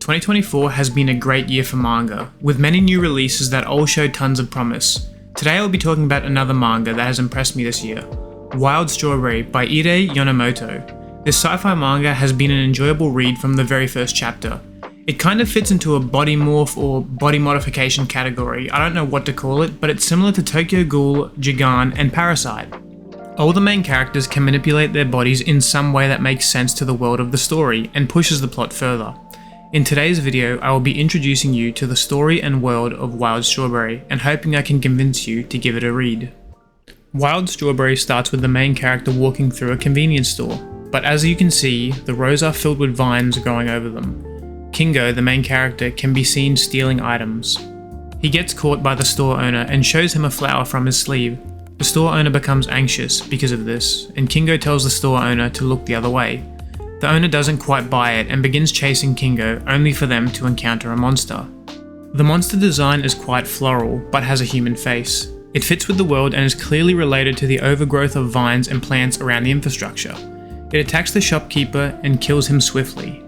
2024 has been a great year for manga, with many new releases that all show tons of promise. Today I will be talking about another manga that has impressed me this year, Wild Strawberry by Ide Yonemoto. This sci-fi manga has been an enjoyable read from the very first chapter. It kind of fits into a body morph or body modification category, I don't know what to call it, but it's similar to Tokyo Ghoul, Jigan, and Parasite. All the main characters can manipulate their bodies in some way that makes sense to the world of the story and pushes the plot further. In today's video, I will be introducing you to the story and world of Wild Strawberry and hoping I can convince you to give it a read. Wild Strawberry starts with the main character walking through a convenience store, but as you can see, the rows are filled with vines growing over them. Kingo, the main character, can be seen stealing items. He gets caught by the store owner and shows him a flower from his sleeve. The store owner becomes anxious because of this, and Kingo tells the store owner to look the other way. The owner doesn't quite buy it and begins chasing Kingo, only for them to encounter a monster. The monster design is quite floral, but has a human face. It fits with the world and is clearly related to the overgrowth of vines and plants around the infrastructure. It attacks the shopkeeper and kills him swiftly.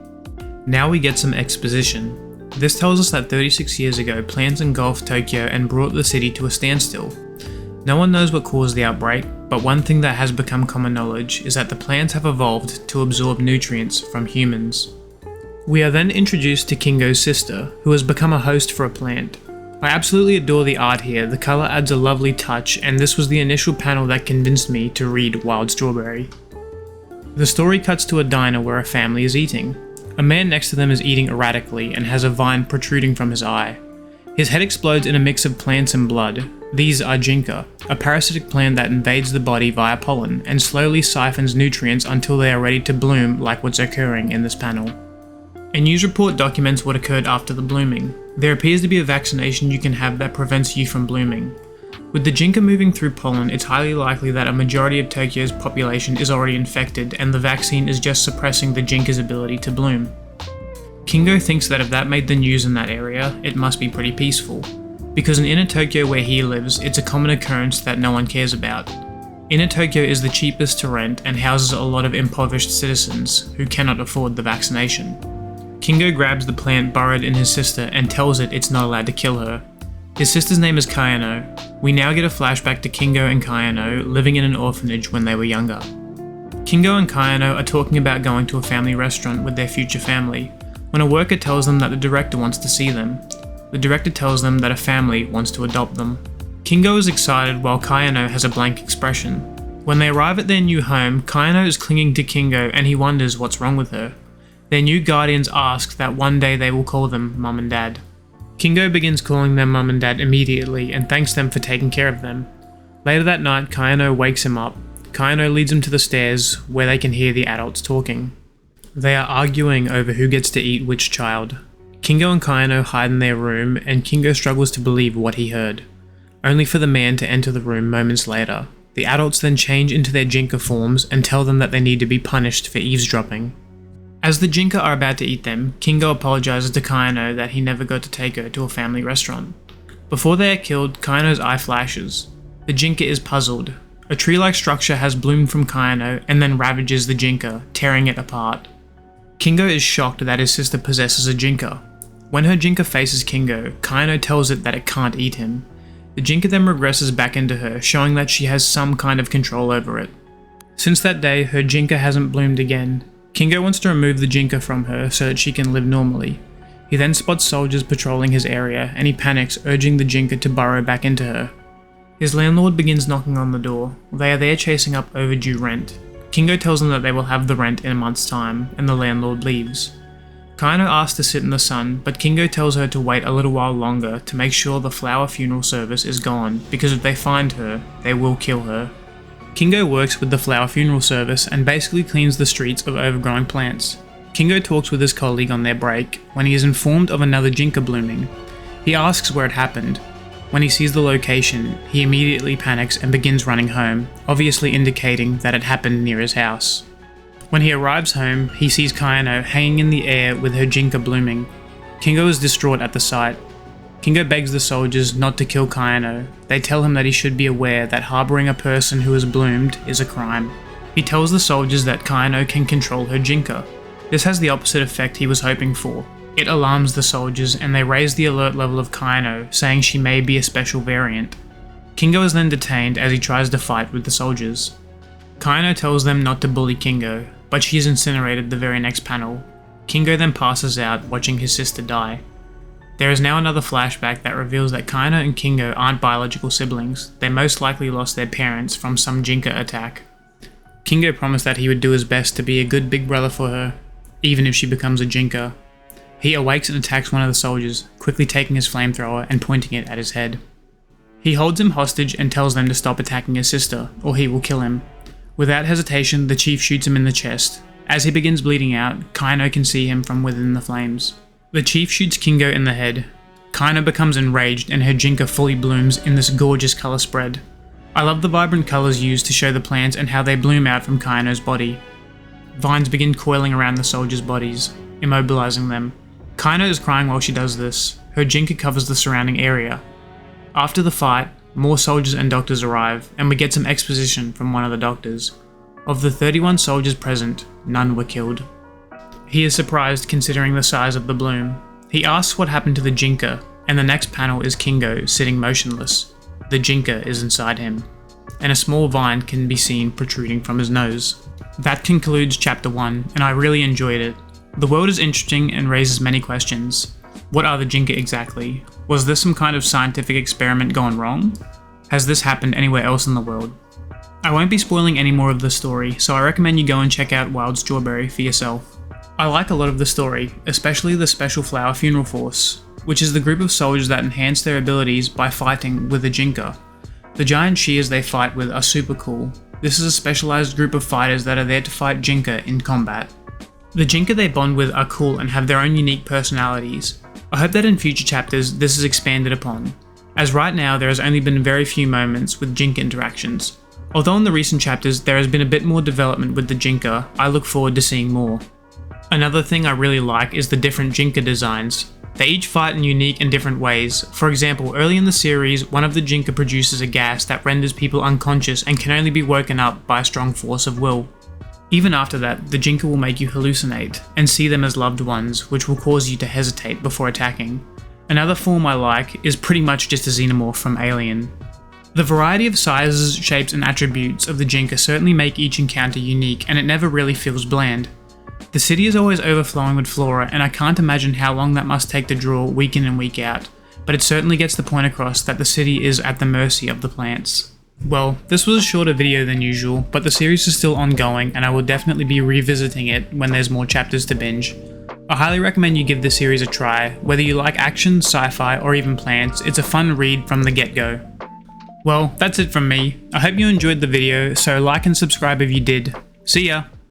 Now we get some exposition. This tells us that 36 years ago, plants engulfed Tokyo and brought the city to a standstill. No one knows what caused the outbreak, but one thing that has become common knowledge is that the plants have evolved to absorb nutrients from humans. We are then introduced to Kingo's sister, who has become a host for a plant. I absolutely adore the art here, the colour adds a lovely touch, and this was the initial panel that convinced me to read Wild Strawberry. The story cuts to a diner where a family is eating. A man next to them is eating erratically and has a vine protruding from his eye. His head explodes in a mix of plants and blood. These are jinka, a parasitic plant that invades the body via pollen and slowly siphons nutrients until they are ready to bloom like what's occurring in this panel. A news report documents what occurred after the blooming. There appears to be a vaccination you can have that prevents you from blooming. With the jinka moving through pollen, it's highly likely that a majority of Tokyo's population is already infected and the vaccine is just suppressing the jinka's ability to bloom. Kingo thinks that if that made the news in that area, it must be pretty peaceful. Because in Inner Tokyo where he lives, it's a common occurrence that no one cares about. Inner Tokyo is the cheapest to rent and houses a lot of impoverished citizens who cannot afford the vaccination. Kingo grabs the plant burrowed in his sister and tells it it's not allowed to kill her. His sister's name is Kayano. We now get a flashback to Kingo and Kayano living in an orphanage when they were younger. Kingo and Kayano are talking about going to a family restaurant with their future family, when a worker tells them that the director wants to see them. The director tells them that a family wants to adopt them. Kingo is excited while Kayano has a blank expression. When they arrive at their new home, Kayano is clinging to Kingo and he wonders what's wrong with her. Their new guardians ask that one day they will call them Mum and Dad. Kingo begins calling them Mum and Dad immediately and thanks them for taking care of them. Later that night, Kayano wakes him up. Kayano leads him to the stairs where they can hear the adults talking. They are arguing over who gets to eat which child. Kingo and Kayano hide in their room and Kingo struggles to believe what he heard, only for the man to enter the room moments later. The adults then change into their jinka forms and tell them that they need to be punished for eavesdropping. As the jinka are about to eat them, Kingo apologizes to Kayano that he never got to take her to a family restaurant. Before they are killed, Kayano's eye flashes. The jinka is puzzled. A tree-like structure has bloomed from Kayano and then ravages the jinka, tearing it apart. Kingo is shocked that his sister possesses a jinka. When her jinka faces Kingo, Kayano tells it that it can't eat him. The jinka then regresses back into her, showing that she has some kind of control over it. Since that day, her jinka hasn't bloomed again. Kingo wants to remove the jinka from her so that she can live normally. He then spots soldiers patrolling his area and he panics, urging the jinka to burrow back into her. His landlord begins knocking on the door. They are there chasing up overdue rent. Kingo tells them that they will have the rent in a month's time, and the landlord leaves. Kayano asks to sit in the sun, but Kingo tells her to wait a little while longer to make sure the flower funeral service is gone, because if they find her, they will kill her. Kingo works with the flower funeral service and basically cleans the streets of overgrown plants. Kingo talks with his colleague on their break, when he is informed of another jinka blooming. He asks where it happened. When he sees the location, he immediately panics and begins running home, obviously indicating that it happened near his house. When he arrives home, he sees Kayano hanging in the air with her jinka blooming. Kingo is distraught at the sight. Kingo begs the soldiers not to kill Kayano. They tell him that he should be aware that harboring a person who has bloomed is a crime. He tells the soldiers that Kayano can control her jinka. This has the opposite effect he was hoping for. It alarms the soldiers and they raise the alert level of Kaino, saying she may be a special variant. Kingo is then detained as he tries to fight with the soldiers. Kaino tells them not to bully Kingo, but she is incinerated the very next panel. Kingo then passes out, watching his sister die. There is now another flashback that reveals that Kaino and Kingo aren't biological siblings. They most likely lost their parents from some Jinka attack. Kingo promised that he would do his best to be a good big brother for her, even if she becomes a Jinka. He awakes and attacks one of the soldiers, quickly taking his flamethrower and pointing it at his head. He holds him hostage and tells them to stop attacking his sister, or he will kill him. Without hesitation, the chief shoots him in the chest. As he begins bleeding out, Kaino can see him from within the flames. The chief shoots Kingo in the head. Kaino becomes enraged and her Jinka fully blooms in this gorgeous colour spread. I love the vibrant colours used to show the plants and how they bloom out from Kaino's body. Vines begin coiling around the soldiers' bodies, immobilizing them. Kaino is crying while she does this. Her Jinka covers the surrounding area. After the fight, more soldiers and doctors arrive, and we get some exposition from one of the doctors. Of the 31 soldiers present, none were killed. He is surprised considering the size of the bloom. He asks what happened to the Jinka, and the next panel is Kingo sitting motionless. The Jinka is inside him, and a small vine can be seen protruding from his nose. That concludes chapter 1, and I really enjoyed it. The world is interesting and raises many questions. What are the Jinka exactly? Was this some kind of scientific experiment gone wrong? Has this happened anywhere else in the world? I won't be spoiling any more of the story, so I recommend you go and check out Wild Strawberry for yourself. I like a lot of the story, especially the Special Flower Funeral Force, which is the group of soldiers that enhance their abilities by fighting with a Jinka. The giant shears they fight with are super cool. This is a specialized group of fighters that are there to fight Jinka in combat. The Jinka they bond with are cool and have their own unique personalities. I hope that in future chapters this is expanded upon, as right now there has only been very few moments with Jinka interactions. Although in the recent chapters there has been a bit more development with the Jinka, I look forward to seeing more. Another thing I really like is the different Jinka designs. They each fight in unique and different ways. For example, early in the series, one of the Jinka produces a gas that renders people unconscious and can only be woken up by a strong force of will. Even after that, the Jinka will make you hallucinate and see them as loved ones, which will cause you to hesitate before attacking. Another form I like is pretty much just a xenomorph from Alien. The variety of sizes, shapes and attributes of the Jinka certainly make each encounter unique, and it never really feels bland. The city is always overflowing with flora, and I can't imagine how long that must take to draw week in and week out, but it certainly gets the point across that the city is at the mercy of the plants. Well, this was a shorter video than usual, but the series is still ongoing and I will definitely be revisiting it when there's more chapters to binge. I highly recommend you give this series a try. Whether you like action, sci-fi, or even plants, it's a fun read from the get-go. Well, that's it from me. I hope you enjoyed the video, so like and subscribe if you did. See ya!